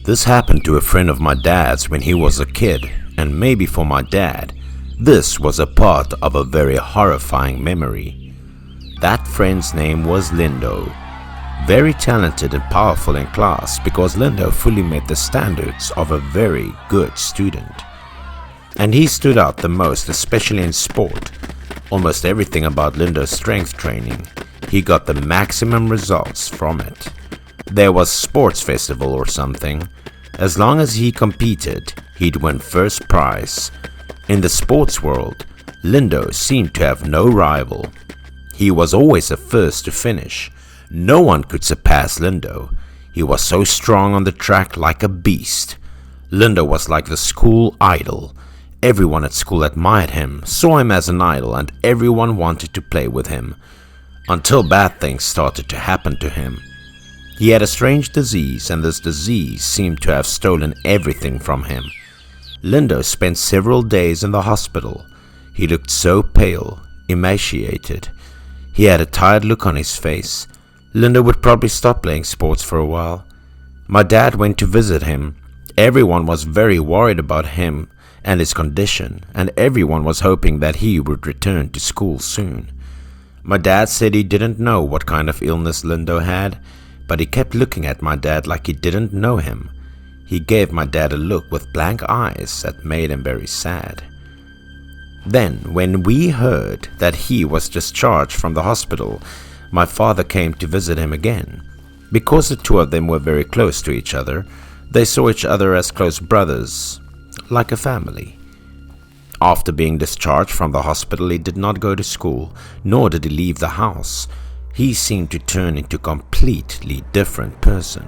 This happened to a friend of my dad's when he was a kid, and maybe for my dad, this was a part of a very horrifying memory. That friend's name was Lindo. Very talented and powerful in class because Lindo fully met the standards of a very good student. And he stood out the most, especially in sport. Almost everything about Lindo's strength training, he got the maximum results from it. There was sports festival or something. As long as he competed, he'd win first prize. In the sports world, Lindo seemed to have no rival. He was always the first to finish. No one could surpass Lindo. He was so strong on the track, like a beast. Lindo was like the school idol. Everyone at school admired him, saw him as an idol, and everyone wanted to play with him. Until bad things started to happen to him. He had a strange disease, and this disease seemed to have stolen everything from him. Lindo spent several days in the hospital. He looked so pale, emaciated. He had a tired look on his face. Lindo would probably stop playing sports for a while. My dad went to visit him. Everyone was very worried about him and his condition, and everyone was hoping that he would return to school soon. My dad said he didn't know what kind of illness Lindo had, but he kept looking at my dad like he didn't know him. He gave my dad a look with blank eyes that made him very sad. Then, when we heard that he was discharged from the hospital, my father came to visit him again. Because the two of them were very close to each other, they saw each other as close brothers, like a family. After being discharged from the hospital, he did not go to school, nor did he leave the house. He seemed to turn into a completely different person.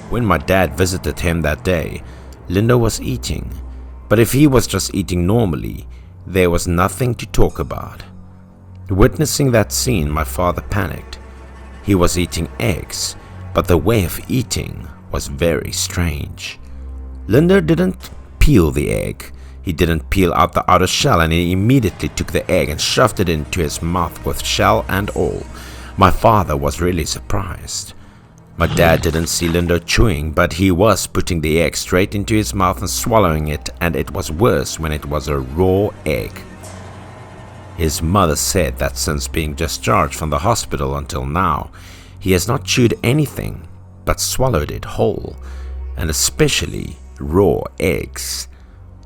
When my dad visited him that day, Lindo was eating, but if he was just eating normally, there was nothing to talk about. Witnessing that scene, my father panicked. He was eating eggs, but the way of eating was very strange. Lindo didn't peel the egg. He didn't peel out the outer shell, and he immediately took the egg and shoved it into his mouth with shell and all. My father was really surprised. My dad didn't see Lindo chewing, but he was putting the egg straight into his mouth and swallowing it, and it was worse when it was a raw egg. His mother said that since being discharged from the hospital until now, he has not chewed anything but swallowed it whole, and especially raw eggs.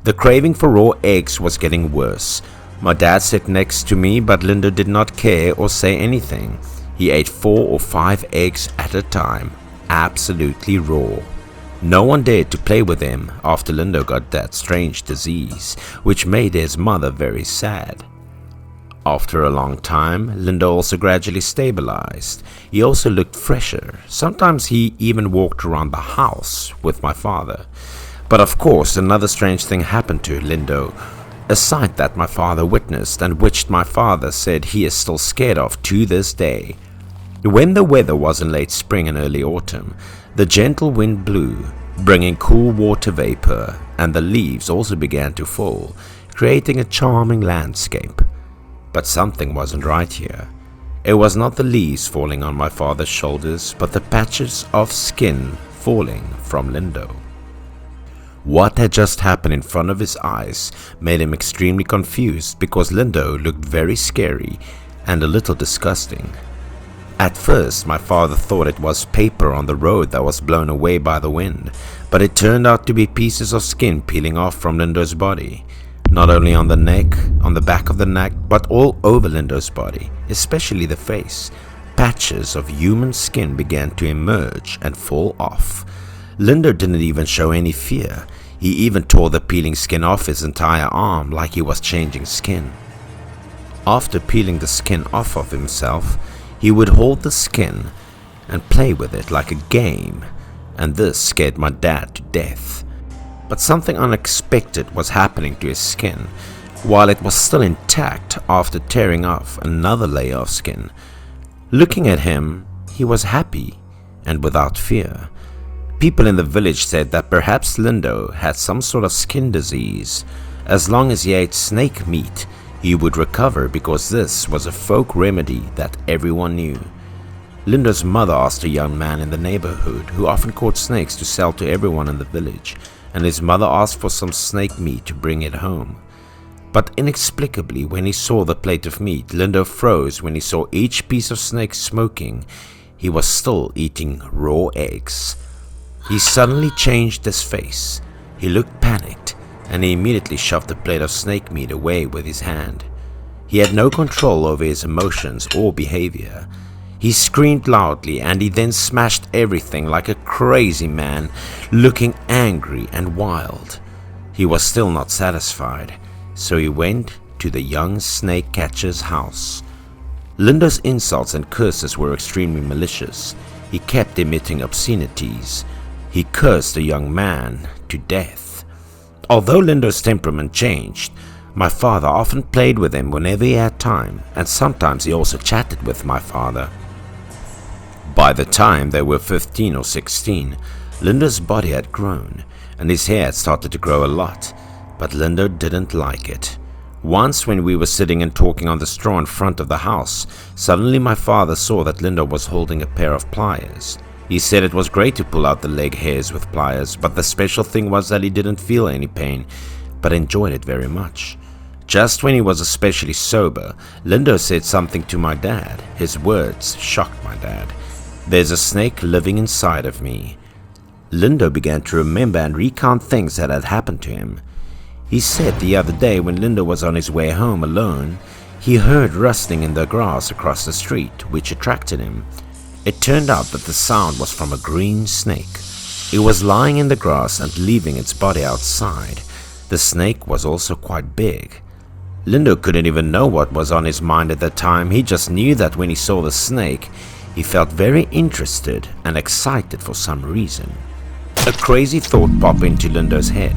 The craving for raw eggs was getting worse. My dad sat next to me, but Lindo did not care or say anything. He ate 4 or 5 eggs at a time, absolutely raw. No one dared to play with him after Lindo got that strange disease, which made his mother very sad. After a long time, Lindo also gradually stabilized. He also looked fresher. Sometimes he even walked around the house with my father. But of course, another strange thing happened to Lindo, a sight that my father witnessed and which my father said he is still scared of to this day. When the weather was in late spring and early autumn, the gentle wind blew, bringing cool water vapor, and the leaves also began to fall, creating a charming landscape. But something wasn't right here. It was not the leaves falling on my father's shoulders, but the patches of skin falling from Lindo. What had just happened in front of his eyes made him extremely confused because Lindo looked very scary and a little disgusting. At first, my father thought it was paper on the road that was blown away by the wind, but it turned out to be pieces of skin peeling off from Lindo's body. Not only on the neck, on the back of the neck, but all over Lindo's body, especially the face. Patches of human skin began to emerge and fall off. Lindo didn't even show any fear. He even tore the peeling skin off his entire arm like he was changing skin. After peeling the skin off of himself, he would hold the skin and play with it like a game, and this scared my dad to death. But something unexpected was happening to his skin while it was still intact after tearing off another layer of skin. Looking at him, he was happy and without fear. People in the village said that perhaps Lindo had some sort of skin disease. As long as he ate snake meat, he would recover because this was a folk remedy that everyone knew. Linda's mother asked a young man in the neighborhood who often caught snakes to sell to everyone in the village, and his mother asked for some snake meat to bring it home. But inexplicably, when he saw the plate of meat, Lindo froze when he saw each piece of snake smoking. He was still eating raw eggs. He suddenly changed his face. He looked panicked, and he immediately shoved the plate of snake meat away with his hand. He had no control over his emotions or behavior. He screamed loudly, and he then smashed everything like a crazy man, looking angry and wild. He was still not satisfied, so he went to the young snake catcher's house. Lindo's insults and curses were extremely malicious. He kept emitting obscenities. He cursed the young man to death. Although Lindo's temperament changed, my father often played with him whenever he had time, and sometimes he also chatted with my father. By the time they were 15 or 16, Lindo's body had grown, and his hair had started to grow a lot, but Lindo didn't like it. Once when we were sitting and talking on the straw in front of the house, suddenly my father saw that Lindo was holding a pair of pliers. He said it was great to pull out the leg hairs with pliers, but the special thing was that he didn't feel any pain, but enjoyed it very much. Just when he was especially sober, Lindo said something to my dad. His words shocked my dad. "There's a snake living inside of me." Lindo began to remember and recount things that had happened to him. He said the other day when Lindo was on his way home alone, he heard rustling in the grass across the street, which attracted him. It turned out that the sound was from a green snake. It was lying in the grass and leaving its body outside. The snake was also quite big. Lindo couldn't even know what was on his mind at the time. He just knew that when he saw the snake, he felt very interested and excited for some reason. A crazy thought popped into Lindo's head.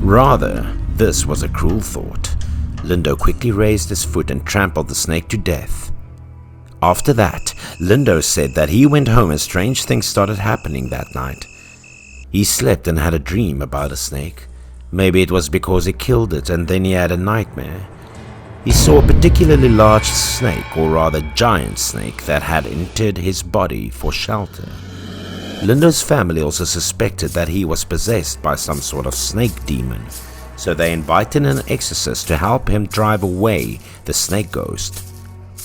Rather, this was a cruel thought. Lindo quickly raised his foot and trampled the snake to death. After that, Lindo said that he went home and strange things started happening that night. He slept and had a dream about a snake. Maybe it was because he killed it and then he had a nightmare. He saw a particularly large snake, or rather giant snake, that had entered his body for shelter. Lindo's family also suspected that he was possessed by some sort of snake demon, so they invited an exorcist to help him drive away the snake ghost,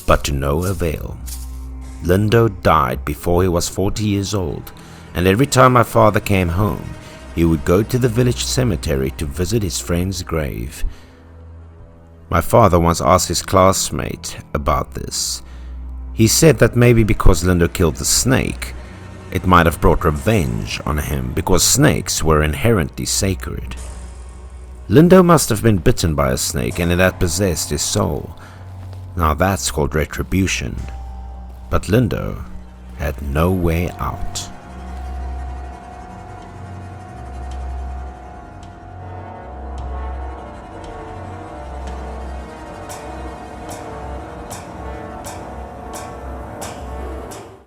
but to no avail. Lindo died before he was 40 years old, and every time my father came home, he would go to the village cemetery to visit his friend's grave. My father once asked his classmate about this. He said that maybe because Lindo killed the snake, it might have brought revenge on him because snakes were inherently sacred. Lindo must have been bitten by a snake and it had possessed his soul. Now that's called retribution. But Lindo had no way out.